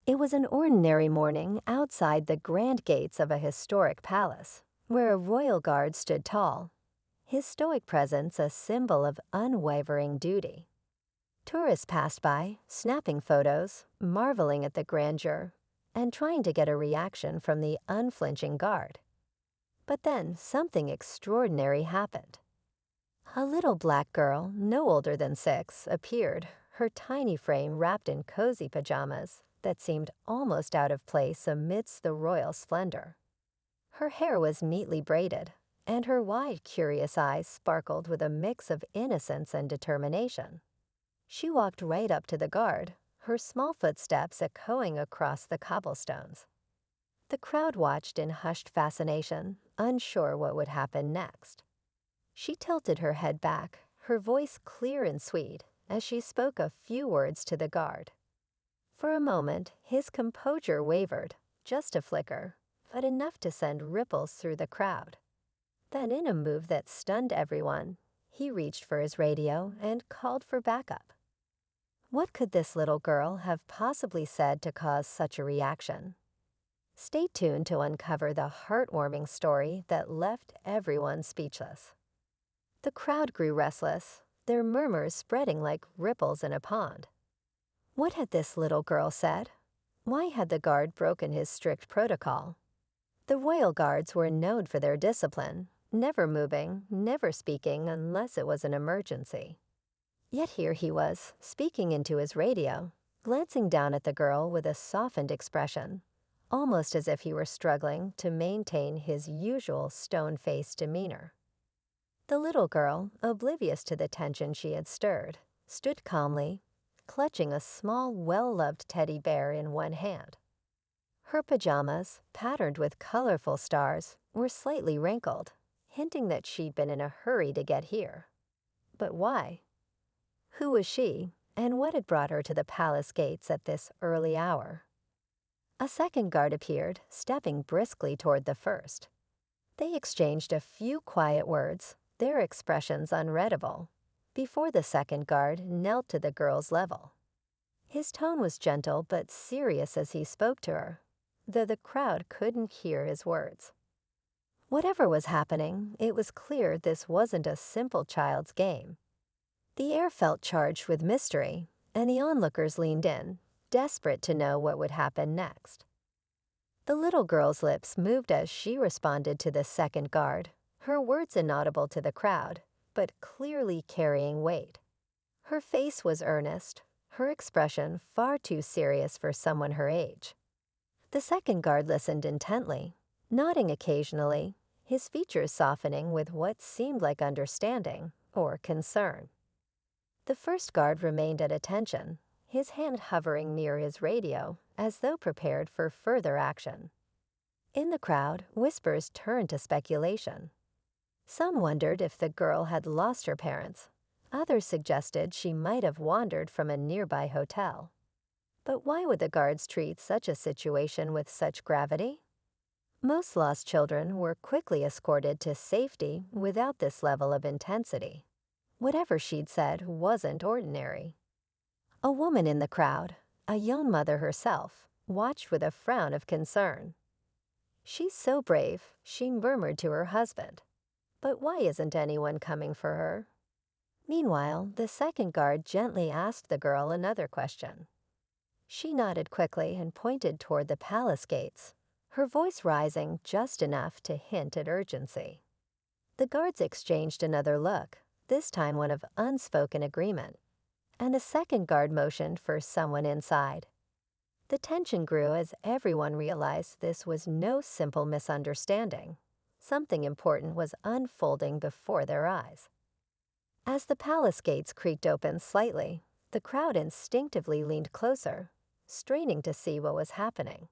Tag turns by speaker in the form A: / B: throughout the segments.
A: It was an ordinary morning outside the grand gates of a historic palace, where a royal guard stood tall, his stoic presence a symbol of unwavering duty. Tourists passed by, snapping photos, marveling at the grandeur, and trying to get a reaction from the unflinching guard. But then something extraordinary happened. A little black girl, no older than 6, appeared, her tiny frame wrapped in cozy pajamas that seemed almost out of place amidst the royal splendor. Her hair was neatly braided, and her wide, curious eyes sparkled with a mix of innocence and determination. She walked right up to the guard, her small footsteps echoing across the cobblestones. The crowd watched in hushed fascination, unsure what would happen next. She tilted her head back, her voice clear and sweet, as she spoke a few words to the guard. For a moment, his composure wavered, just a flicker, but enough to send ripples through the crowd. Then, in a move that stunned everyone, he reached for his radio and called for backup. What could this little girl have possibly said to cause such a reaction? Stay tuned to uncover the heartwarming story that left everyone speechless. The crowd grew restless, their murmurs spreading like ripples in a pond. What had this little girl said? Why had the guard broken his strict protocol? The royal guards were known for their discipline, never moving, never speaking unless it was an emergency. Yet here he was, speaking into his radio, glancing down at the girl with a softened expression, almost as if he were struggling to maintain his usual stone-faced demeanor. The little girl, oblivious to the tension she had stirred, stood calmly, clutching a small, well-loved teddy bear in one hand. Her pajamas, patterned with colorful stars, were slightly wrinkled, hinting that she'd been in a hurry to get here. But why? Who was she, and what had brought her to the palace gates at this early hour? A second guard appeared, stepping briskly toward the first. They exchanged a few quiet words, their expressions unreadable, before the second guard knelt to the girl's level. His tone was gentle but serious as he spoke to her, though the crowd couldn't hear his words. Whatever was happening, it was clear this wasn't a simple child's game. The air felt charged with mystery, and the onlookers leaned in, desperate to know what would happen next. The little girl's lips moved as she responded to the second guard, her words inaudible to the crowd, but clearly carrying weight. Her face was earnest, her expression far too serious for someone her age. The second guard listened intently, nodding occasionally, his features softening with what seemed like understanding or concern. The first guard remained at attention, his hand hovering near his radio, as though prepared for further action. In the crowd, whispers turned to speculation. Some wondered if the girl had lost her parents. Others suggested she might have wandered from a nearby hotel. But why would the guards treat such a situation with such gravity? Most lost children were quickly escorted to safety without this level of intensity. Whatever she'd said wasn't ordinary. A woman in the crowd, a young mother herself, watched with a frown of concern. "She's so brave," she murmured to her husband. "But why isn't anyone coming for her?" Meanwhile, the second guard gently asked the girl another question. She nodded quickly and pointed toward the palace gates, her voice rising just enough to hint at urgency. The guards exchanged another look, this time one of unspoken agreement, and the second guard motioned for someone inside. The tension grew as everyone realized this was no simple misunderstanding. Something important was unfolding before their eyes. As the palace gates creaked open slightly, the crowd instinctively leaned closer, straining to see what was happening.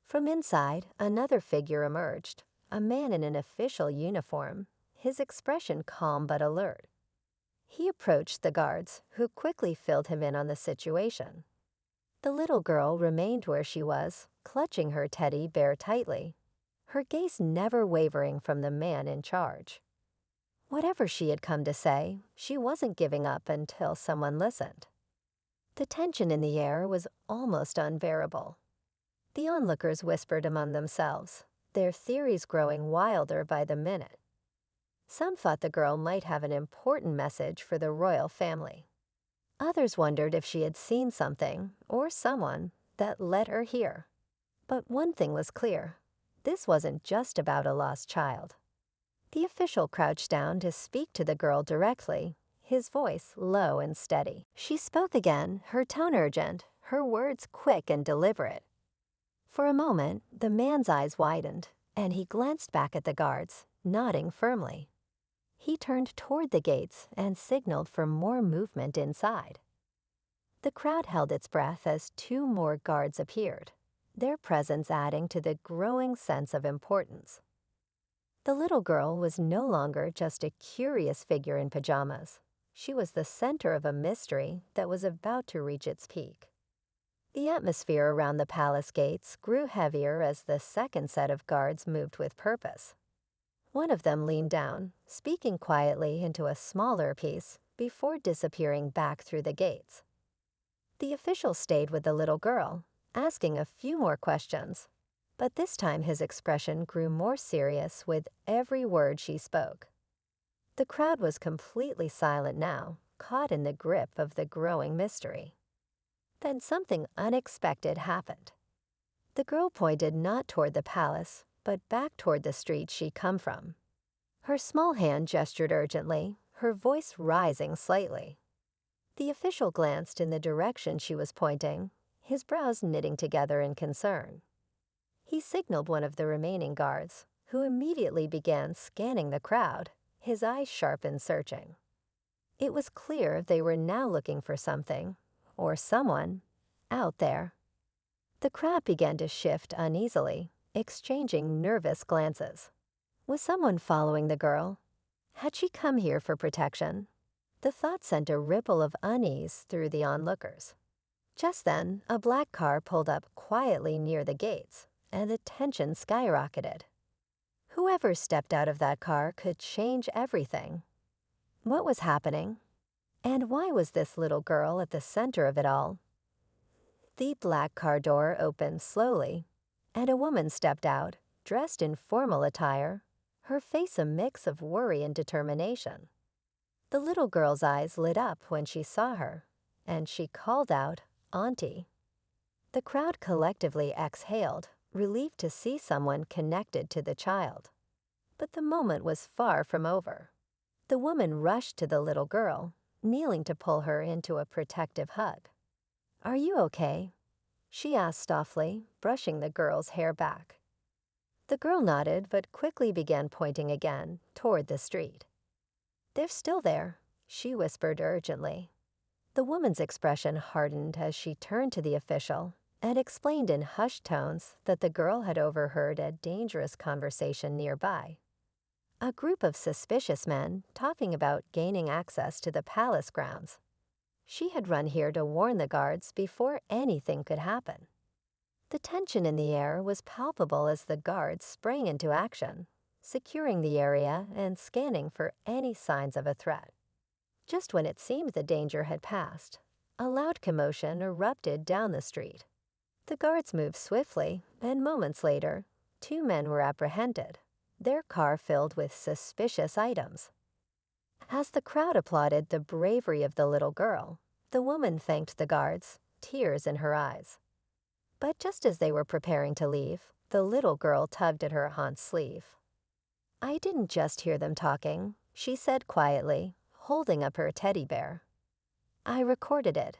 A: From inside, another figure emerged, a man in an official uniform, his expression calm but alert. He approached the guards, who quickly filled him in on the situation. The little girl remained where she was, clutching her teddy bear tightly, her gaze never wavering from the man in charge. Whatever she had come to say, she wasn't giving up until someone listened. The tension in the air was almost unbearable. The onlookers whispered among themselves, their theories growing wilder by the minute. Some thought the girl might have an important message for the royal family. Others wondered if she had seen something, or someone, that led her here. But one thing was clear. This wasn't just about a lost child. The official crouched down to speak to the girl directly, his voice low and steady. She spoke again, her tone urgent, her words quick and deliberate. For a moment, the man's eyes widened, and he glanced back at the guards, nodding firmly. He turned toward the gates and signaled for more movement inside. The crowd held its breath as two more guards appeared, their presence adding to the growing sense of importance. The little girl was no longer just a curious figure in pajamas. She was the center of a mystery that was about to reach its peak. The atmosphere around the palace gates grew heavier as the second set of guards moved with purpose. One of them leaned down, speaking quietly into a smaller piece before disappearing back through the gates. The official stayed with the little girl, asking a few more questions, but this time his expression grew more serious with every word she spoke. The crowd was completely silent now, caught in the grip of the growing mystery. Then something unexpected happened. The girl pointed not toward the palace, but back toward the street she'd come from. Her small hand gestured urgently, her voice rising slightly. The official glanced in the direction she was pointing, his brows knitting together in concern. He signaled one of the remaining guards, who immediately began scanning the crowd, his eyes sharp and searching. It was clear they were now looking for something, or someone, out there. The crowd began to shift uneasily, exchanging nervous glances. Was someone following the girl? Had she come here for protection? The thought sent a ripple of unease through the onlookers. Just then, a black car pulled up quietly near the gates, and the tension skyrocketed. Whoever stepped out of that car could change everything. What was happening? And why was this little girl at the center of it all? The black car door opened slowly, and a woman stepped out, dressed in formal attire, her face a mix of worry and determination. The little girl's eyes lit up when she saw her, and she called out, "Auntie." The crowd collectively exhaled, relieved to see someone connected to the child. But the moment was far from over. The woman rushed to the little girl, kneeling to pull her into a protective hug. "Are you okay?" she asked softly, brushing the girl's hair back. The girl nodded but quickly began pointing again, toward the street. "They're still there," she whispered urgently. The woman's expression hardened as she turned to the official and explained in hushed tones that the girl had overheard a dangerous conversation nearby. A group of suspicious men talking about gaining access to the palace grounds. She had run here to warn the guards before anything could happen. The tension in the air was palpable as the guards sprang into action, securing the area and scanning for any signs of a threat. Just when it seemed the danger had passed, a loud commotion erupted down the street. The guards moved swiftly, and moments later, two men were apprehended, their car filled with suspicious items. As the crowd applauded the bravery of the little girl, the woman thanked the guards, tears in her eyes. But just as they were preparing to leave, the little girl tugged at her aunt's sleeve. "I didn't just hear them talking," she said quietly, holding up her teddy bear. "I recorded it."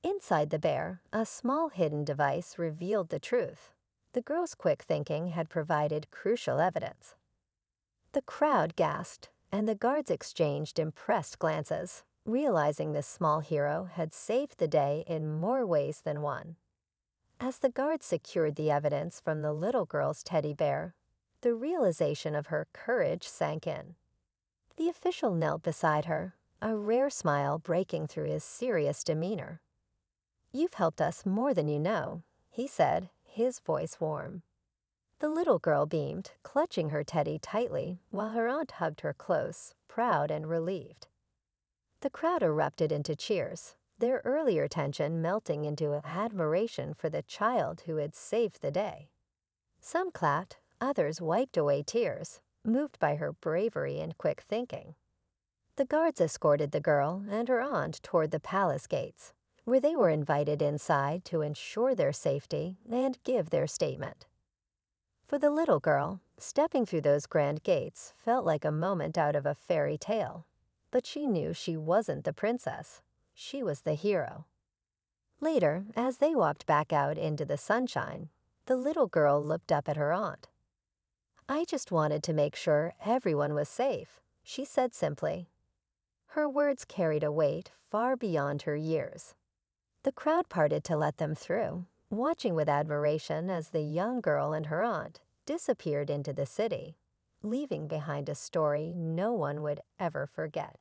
A: Inside the bear, a small hidden device revealed the truth. The girl's quick thinking had provided crucial evidence. The crowd gasped, and the guards exchanged impressed glances, realizing this small hero had saved the day in more ways than one. As the guards secured the evidence from the little girl's teddy bear, the realization of her courage sank in. The official knelt beside her, a rare smile breaking through his serious demeanor. "You've helped us more than you know," he said, his voice warm. The little girl beamed, clutching her teddy tightly while her aunt hugged her close, proud and relieved. The crowd erupted into cheers, their earlier tension melting into admiration for the child who had saved the day. Some clapped, others wiped away tears, moved by her bravery and quick thinking. The guards escorted the girl and her aunt toward the palace gates, where they were invited inside to ensure their safety and give their statement. For the little girl, stepping through those grand gates felt like a moment out of a fairy tale, but she knew she wasn't the princess. She was the hero. Later, as they walked back out into the sunshine, the little girl looked up at her aunt. "I just wanted to make sure everyone was safe," she said simply. Her words carried a weight far beyond her years. The crowd parted to let them through, watching with admiration as the young girl and her aunt disappeared into the city, leaving behind a story no one would ever forget.